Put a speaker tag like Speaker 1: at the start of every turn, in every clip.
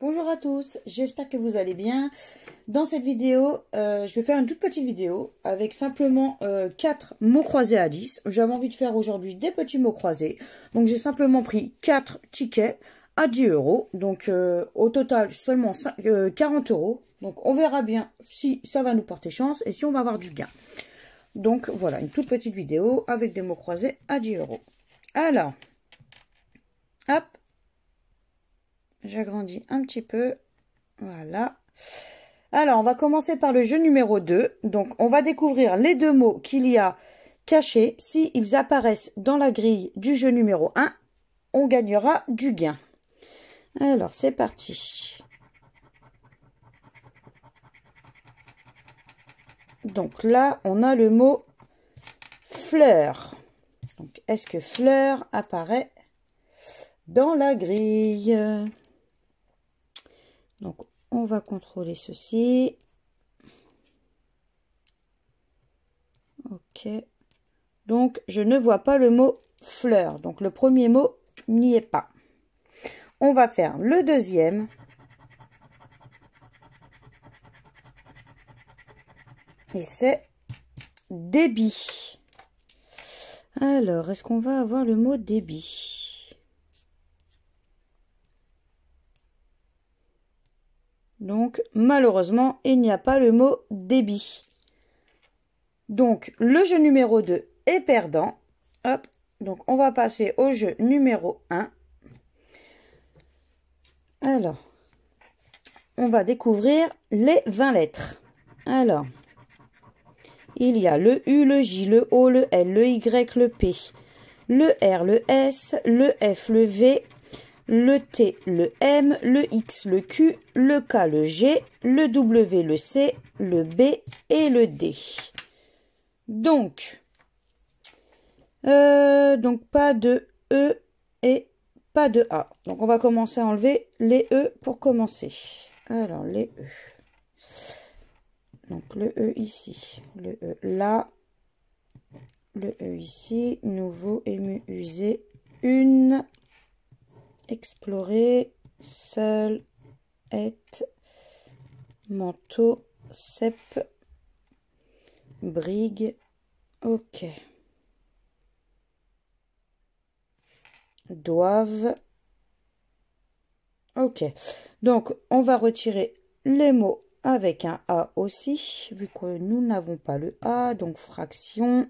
Speaker 1: Bonjour à tous, j'espère que vous allez bien. Dans cette vidéo, je vais faire une toute petite vidéo avec simplement 4 mots croisés à 10. J'avais envie de faire aujourd'hui des petits mots croisés. Donc j'ai simplement pris 4 tickets à 10 euros. Donc au total seulement 40 euros. Donc on verra bien si ça va nous porter chance et si on va avoir du gain. Donc voilà, une toute petite vidéo avec des mots croisés à 10 euros. Alors, hop. J'agrandis un petit peu. Voilà. Alors, on va commencer par le jeu numéro 2. Donc, on va découvrir les deux mots qu'il y a cachés. S'ils apparaissent dans la grille du jeu numéro 1, on gagnera du gain. Alors, c'est parti. Donc là, on a le mot fleur. Donc, est-ce que fleur apparaît dans la grille ? Donc, on va contrôler ceci. Ok. Donc, je ne vois pas le mot fleur. Donc, le premier mot n'y est pas. On va faire le deuxième. Et c'est débit. Alors, est-ce qu'on va avoir le mot débit ? Donc, malheureusement, il n'y a pas le mot débit. Donc, le jeu numéro 2 est perdant. Hop. Donc, on va passer au jeu numéro 1. Alors, on va découvrir les 20 lettres. Alors, il y a le U, le J, le O, le L, le Y, le P, le R, le S, le F, le V, le T, le M, le X, le Q, le K, le G, le W, le C, le B et le D. Donc pas de E et pas de A. Donc on va commencer à enlever les E pour commencer. Alors les E. Donc le E ici, le E là, le E ici, nouveau, ému, usé, une, explorer, seul, être, manteau, cep, brigue, ok. Doivent, ok. Donc, on va retirer les mots avec un A aussi, vu que nous n'avons pas le A. Donc, fraction,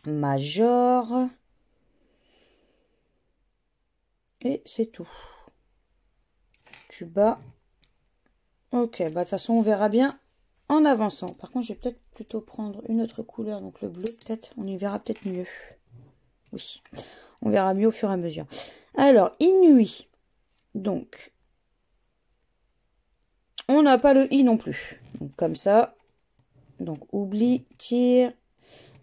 Speaker 1: major. Et c'est tout. Tuba. Ok, bah de toute façon, on verra bien en avançant. Par contre, je vais peut-être plutôt prendre une autre couleur. Donc, le bleu, peut-être, on y verra peut-être mieux. Oui, on verra mieux au fur et à mesure. Alors, inuit. Donc, on n'a pas le I non plus. Donc, comme ça. Donc, oublie, tire.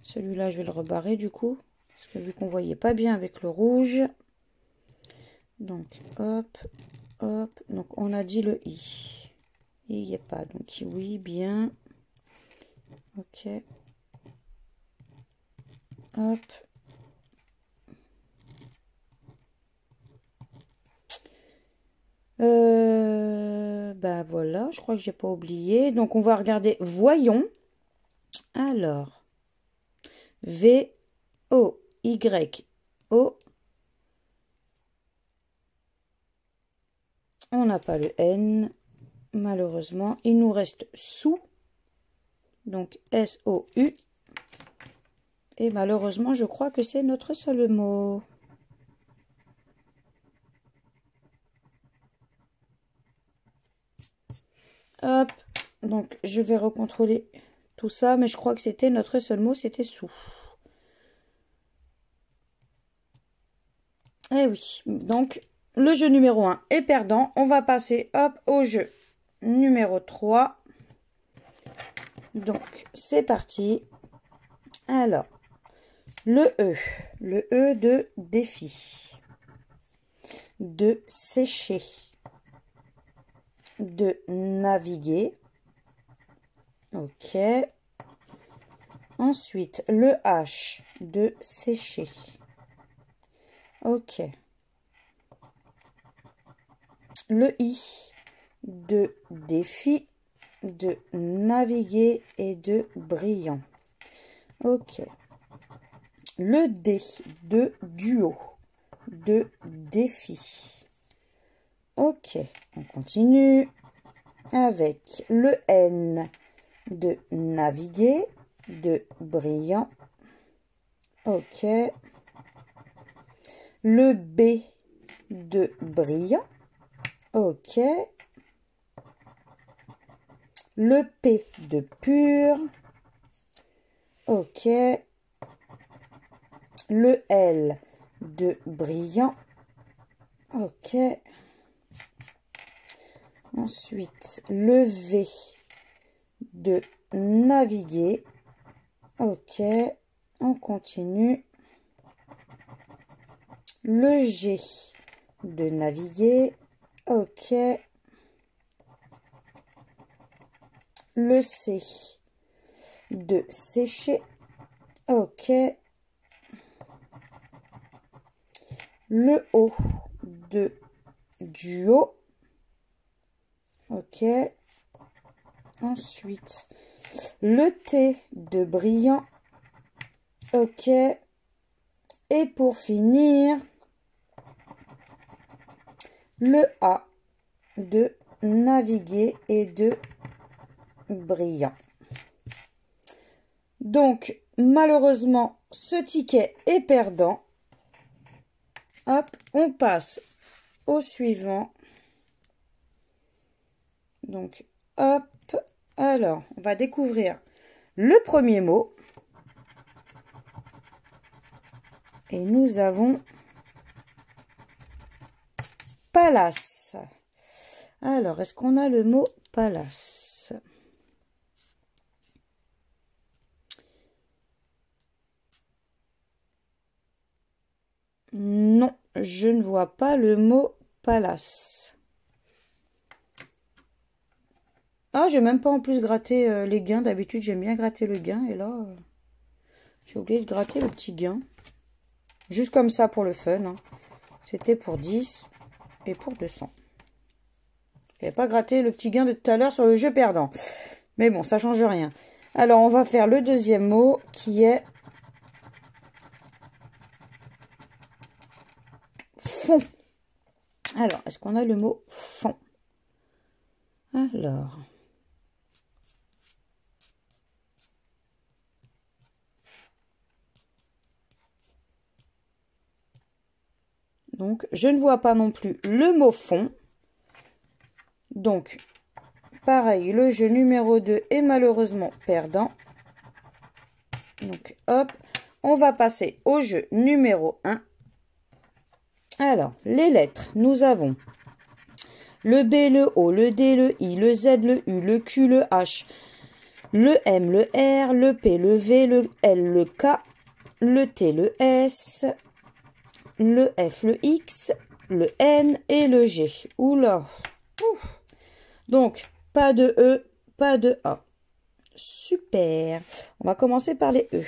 Speaker 1: Celui-là, je vais le rebarrer du coup. Parce que vu qu'on ne voyait pas bien avec le rouge. Donc, hop, hop. Donc, on a dit le I. Il n'y a pas. Donc, oui, bien. Ok. Hop. Bah voilà, je crois que j'ai pas oublié. Donc, on va regarder. Voyons. Alors. V-O-Y-O. On n'a pas le N. Malheureusement, il nous reste sous. Donc, S-O-U. Et malheureusement, je crois que c'est notre seul mot. Hop. Donc, je vais recontrôler tout ça. Mais je crois que c'était notre seul mot, c'était sous. Eh oui. Donc, le jeu numéro 1 est perdant. On va passer, hop, au jeu numéro 3. Donc, c'est parti. Alors, le E de défi, de sécher, de naviguer. Ok. Ensuite, le H de sécher. Ok. Le I de défi, de naviguer et de brillant. Ok. Le D de duo, de défi. Ok, on continue avec le N de naviguer, de brillant. Ok. Le B de brillant. Ok. Le P de pur. Ok. Le L de brillant. Ok. Ensuite, le V de naviguer. Ok. On continue. Le G de naviguer. Ok. Le C de sécher. Ok. Le O de duo. Ok. Ensuite, le T de brillant. Ok. Et pour finir, le A de naviguer et de brillant. Donc, malheureusement, ce ticket est perdant. Hop, on passe au suivant. Donc, hop. Alors, on va découvrir le premier mot. Et nous avons palace. Alors, est-ce qu'on a le mot palace? Non, je ne vois pas le mot palace. Ah, j'ai même pas en plus gratté les gains. D'habitude, j'aime bien gratter le gain. Et là, j'ai oublié de gratter le petit gain. Juste comme ça pour le fun. Hein. C'était pour 10 et pour 200. Je n'avais pas gratté le petit gain de tout à l'heure sur le jeu perdant. Mais bon, ça change rien. Alors, on va faire le deuxième mot qui est fond. Alors, est-ce qu'on a le mot fond? Alors... Donc, je ne vois pas non plus le mot fond. Donc, pareil, le jeu numéro 2 est malheureusement perdant. Donc, hop, on va passer au jeu numéro 1. Alors, les lettres, nous avons le B, le O, le D, le I, le Z, le U, le Q, le H, le M, le R, le P, le V, le L, le K, le T, le S, le F, le X, le N et le G. Oula. Ouf. Donc, pas de E, pas de A. Super. On va commencer par les E.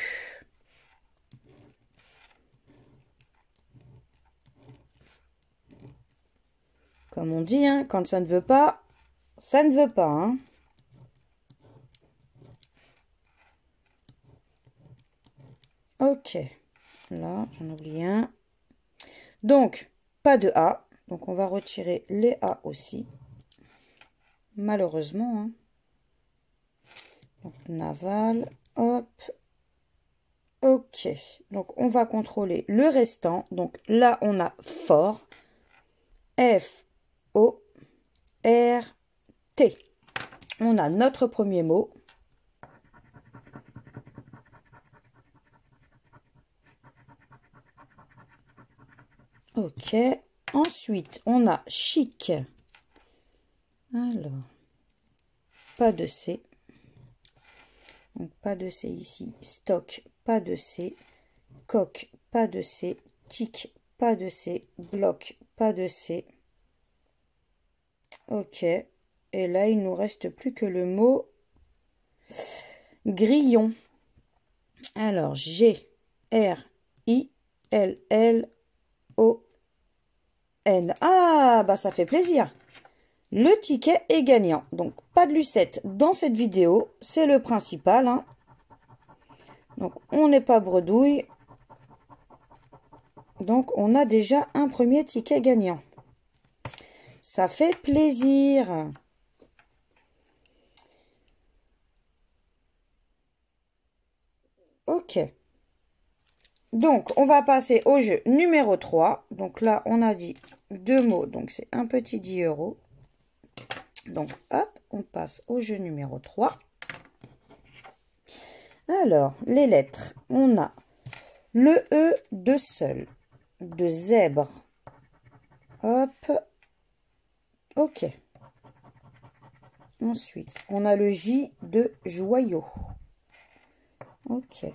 Speaker 1: Comme on dit, hein, quand ça ne veut pas, ça ne veut pas. Hein. Ok. Là, j'en oublie un. Donc, pas de A. Donc, on va retirer les A aussi. Malheureusement. Hein. Donc, naval. Hop. Ok. Donc, on va contrôler le restant. Donc, là, on a fort. F, O, R, T. On a notre premier mot. Ok. Ensuite, on a chic. Alors, pas de C. Donc, pas de C ici. Stock, pas de C. Coq, pas de C. Tic, pas de C. Bloc, pas de C. Ok. Et là, il nous reste plus que le mot grillon. Alors, G, R, I, L, L, O, N. Ah, bah ça fait plaisir. Le ticket est gagnant. Donc, pas de lucette dans cette vidéo. C'est le principal. Hein. Donc, on n'est pas bredouille. Donc, on a déjà un premier ticket gagnant. Ça fait plaisir. Ok. Donc, on va passer au jeu numéro 3. Donc là, on a dit 2 mots. Donc, c'est un petit 10 €. Donc, hop, on passe au jeu numéro 3. Alors, les lettres. On a le E de seul, de zèbre. Hop. Ok. Ensuite, on a le J de joyau. Ok.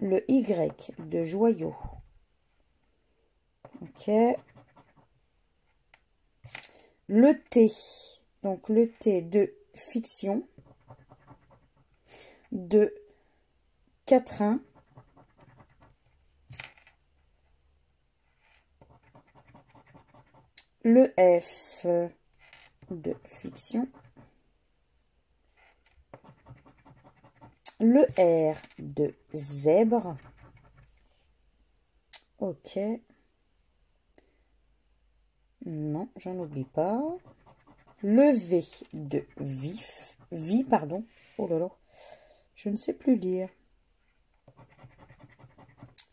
Speaker 1: Le Y de joyau. Ok. Le T. Donc, le T de fiction. De quatrain. Le F de fiction. Le R de zèbre. Ok. Non, j'en oublie pas. Le V de vif. Vie, pardon. Oh là là. Je ne sais plus lire.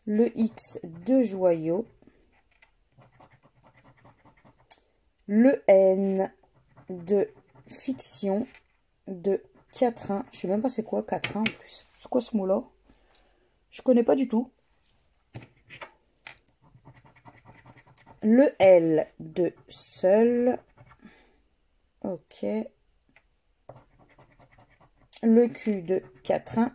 Speaker 1: Le X de joyau. Le N de fiction. De quatrain. Je sais même pas c'est quoi quatrain en plus. C'est quoi ce mot-là? Je connais pas du tout. Le L de seul. Ok. Le Q de quatrain.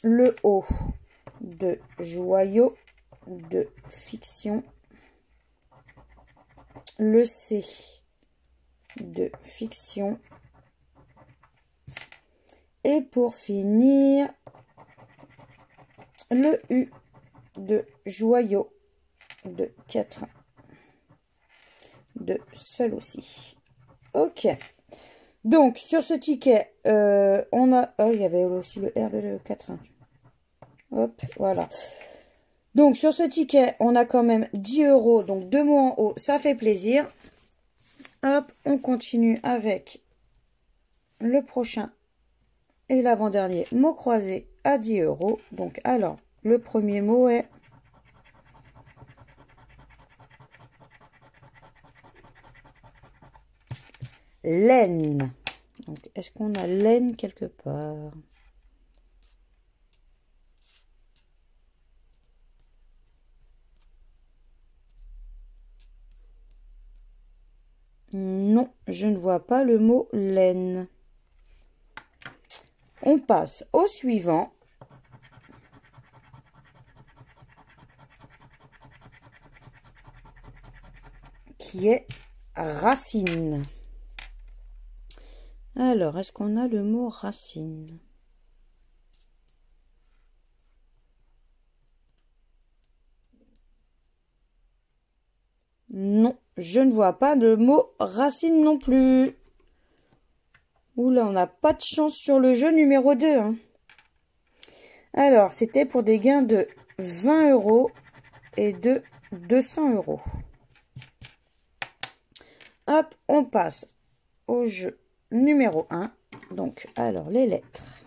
Speaker 1: Le O de joyau. De fiction. Le C de fiction. Et pour finir, le U de joyau. De quatrain. De seul aussi. Ok. Donc, sur ce ticket, on a... Oh, il y avait aussi le R de quatrain. Hop, voilà. Donc, sur ce ticket, on a quand même 10 €. Donc, 2 mots en haut, ça fait plaisir. Hop, on continue avec le prochain et l'avant-dernier mot croisé à 10 €. Donc, alors, le premier mot est... laine. Donc, est-ce qu'on a laine quelque part? Non, je ne vois pas le mot laine. On passe au suivant. Qui est racine. Alors, est-ce qu'on a le mot racine? Non, je ne vois pas de mot racine non plus. Oula, on n'a pas de chance sur le jeu numéro 2. Hein. Alors, c'était pour des gains de 20 € et de 200 €. Hop, on passe au jeu numéro 1. Donc, alors, les lettres.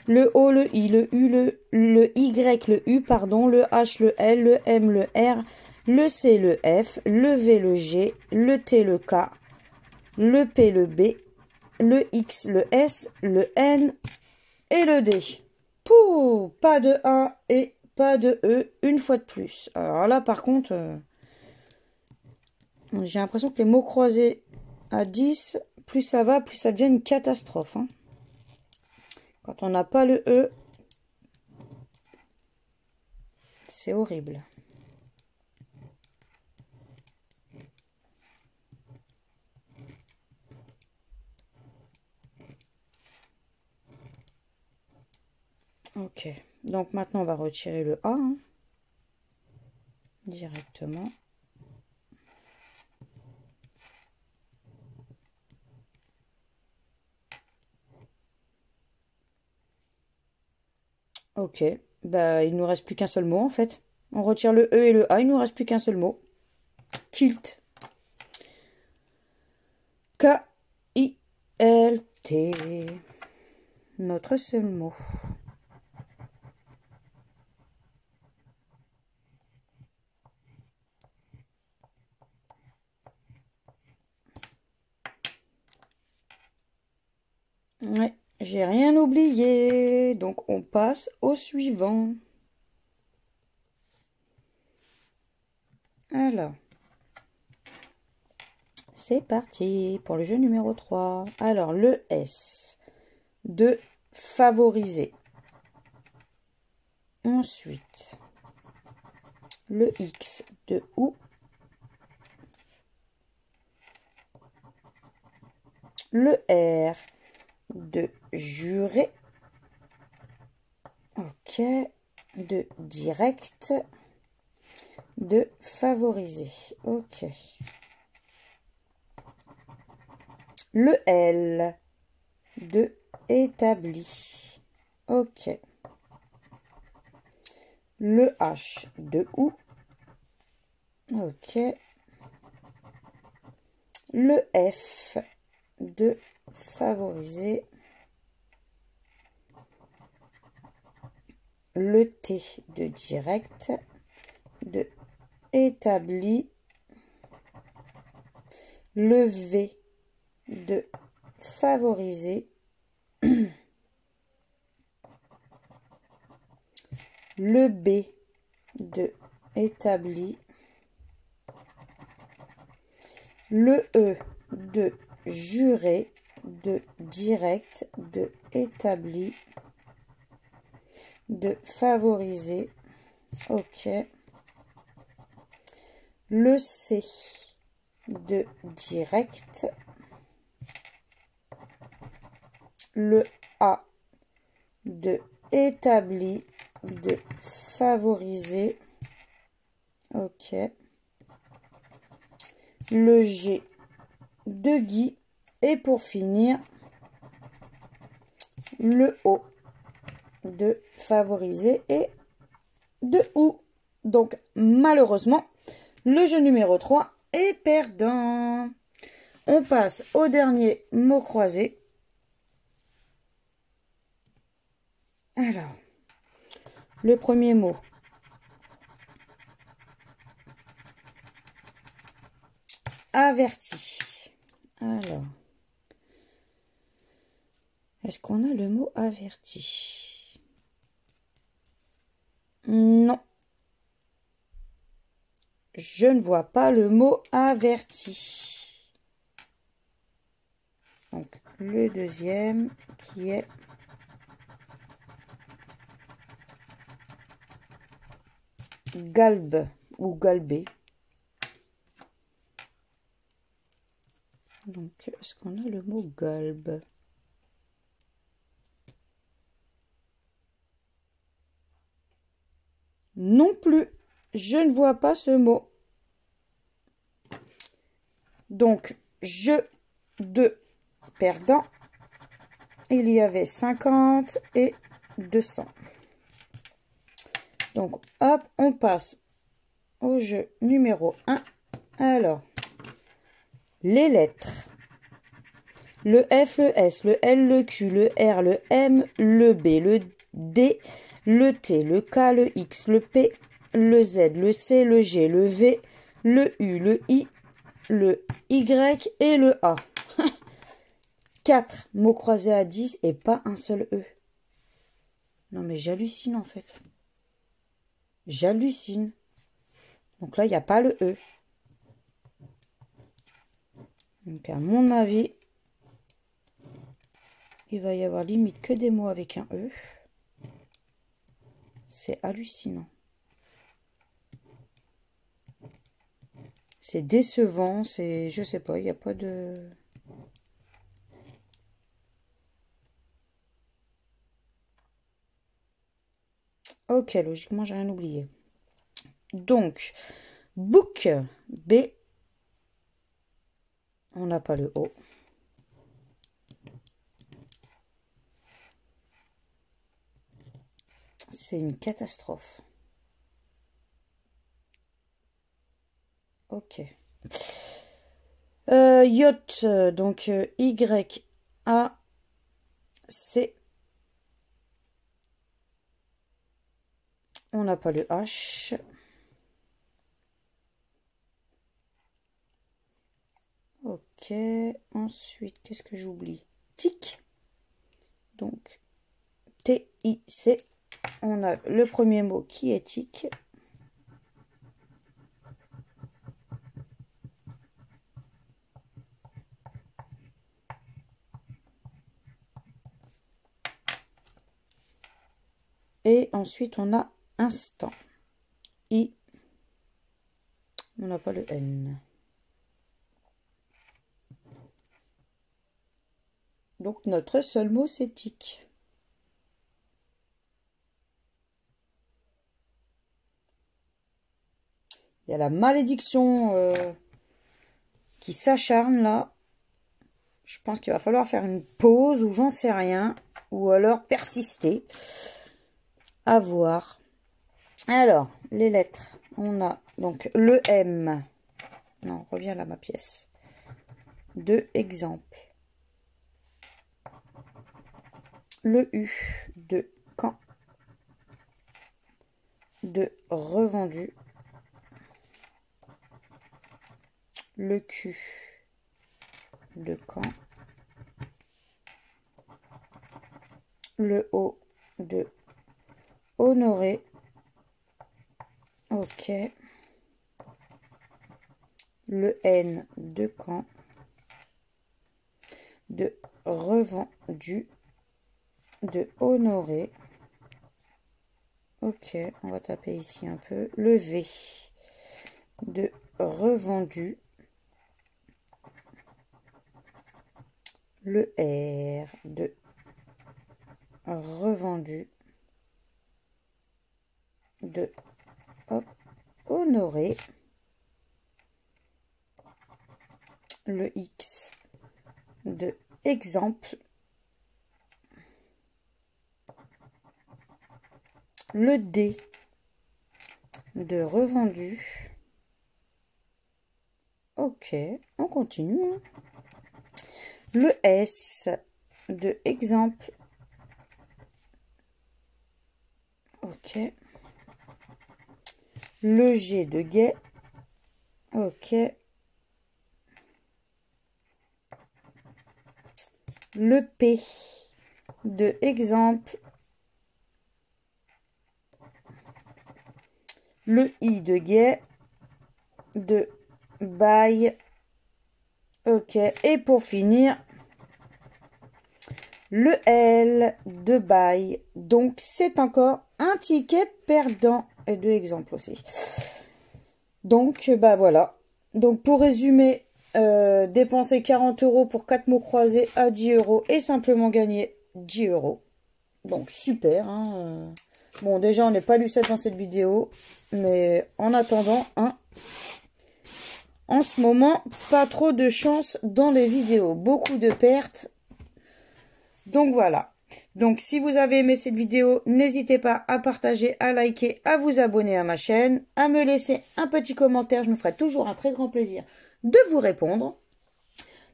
Speaker 1: Le O, le I, le U, le Y, le U, pardon, le H, le L, le M, le R, le C, le F, le V, le G, le T, le K, le P, le B, le X, le S, le N et le D. Pouh, pas de A et pas de E une fois de plus. Alors là, par contre, j'ai l'impression que les mots croisés à 10, plus ça va, plus ça devient une catastrophe. Hein. Quand on n'a pas le E, c'est horrible. Ok, donc maintenant on va retirer le A. Hein. directement. Ok, bah il nous reste plus qu'un seul mot en fait. On retire le E et le A, il nous reste plus qu'un seul mot. Kilt. K-I-L-T. Notre seul mot. Ouais, j'ai rien oublié. Donc on passe au suivant. Alors, c'est parti pour le jeu numéro 3. Alors, le S de favoriser. Ensuite, le X de ou. Le R de jurer. Ok. De direct. De favoriser. Ok. Le L de établi. Ok. Le H de ou. Ok. Le F de favoriser. Le T de direct. De établi. Le V de favoriser. Le B de établi. Le E de jurer, de direct, de établi, de favoriser. Ok. Le C de direct. Le A de établi, de favoriser. Ok. Le G de Guy. Et pour finir, le O de favoriser et de ou. Donc, malheureusement, le jeu numéro 3 est perdant. On passe au dernier mot croisé. Alors, le premier mot. Averti. Alors, est-ce qu'on a le mot averti? Non. Je ne vois pas le mot averti. Donc, le deuxième qui est galbe ou galbé. Donc, est-ce qu'on a le mot galbe? Non plus, je ne vois pas ce mot. Donc, jeu de perdant. Il y avait 50 et 200. Donc, hop, on passe au jeu numéro 1. Alors, les lettres. Le F, le S, le L, le Q, le R, le M, le B, le D, le T, le K, le X, le P, le Z, le C, le G, le V, le U, le I, le Y et le A. 4 mots croisés à 10 et pas un seul E. Non mais j'hallucine en fait. J'hallucine. Donc là, il n'y a pas le E. Donc à mon avis, il va y avoir limite que des mots avec un E. C'est hallucinant. C'est décevant, c'est... Je sais pas, il n'y a pas de... Ok, logiquement, j'ai rien oublié. Donc, book, B. On n'a pas le O. C'est une catastrophe. Ok. Yacht, donc Y, A, C. On n'a pas le H. Ok. Ensuite, qu'est-ce que j'oublie? Tic. Donc, T-I-C. On a le premier mot qui est tic. Et ensuite, on a instant. I. On n'a pas le N. Donc, notre seul mot, c'est tic. Il y a la malédiction qui s'acharne là. Je pense qu'il va falloir faire une pause ou j'en sais rien. Ou alors persister. À voir. Alors, les lettres. On a donc le M. Non, reviens là ma pièce. De exemple. Le U de quand. De revendu. Le Q de quand. Le O de honoré. Ok. Le N de quand. De revendu. De honoré. Ok, on va taper ici un peu. Le V de revendu. Le R de revendu. De honoré. Le X de exemple. Le D de revendu. Ok, on continue. Le S de exemple. Ok. Le G de gai. Ok. Le P de exemple. Le I de gai. De bail. Ok. Et pour finir, le L de bail. Donc, c'est encore un ticket perdant. Et deux exemples aussi. Donc, bah voilà. Donc, pour résumer, dépenser 40 € pour 4 mots croisés à 10 € et simplement gagner 10 €. Donc, super. Hein. Bon, déjà, on n'est pas lucide dans cette vidéo. Mais en attendant, hein, en ce moment, pas trop de chance dans les vidéos. Beaucoup de pertes. Donc, voilà. Donc, si vous avez aimé cette vidéo, n'hésitez pas à partager, à liker, à vous abonner à ma chaîne, à me laisser un petit commentaire. Je me ferai toujours un très grand plaisir de vous répondre.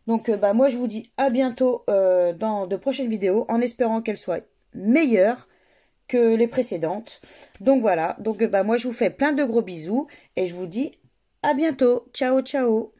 Speaker 1: Donc, bah, moi, je vous dis à bientôt dans de prochaines vidéos, en espérant qu'elles soient meilleures que les précédentes. Donc, voilà. Donc, bah, moi, je vous fais plein de gros bisous et je vous dis à bientôt. Ciao, ciao.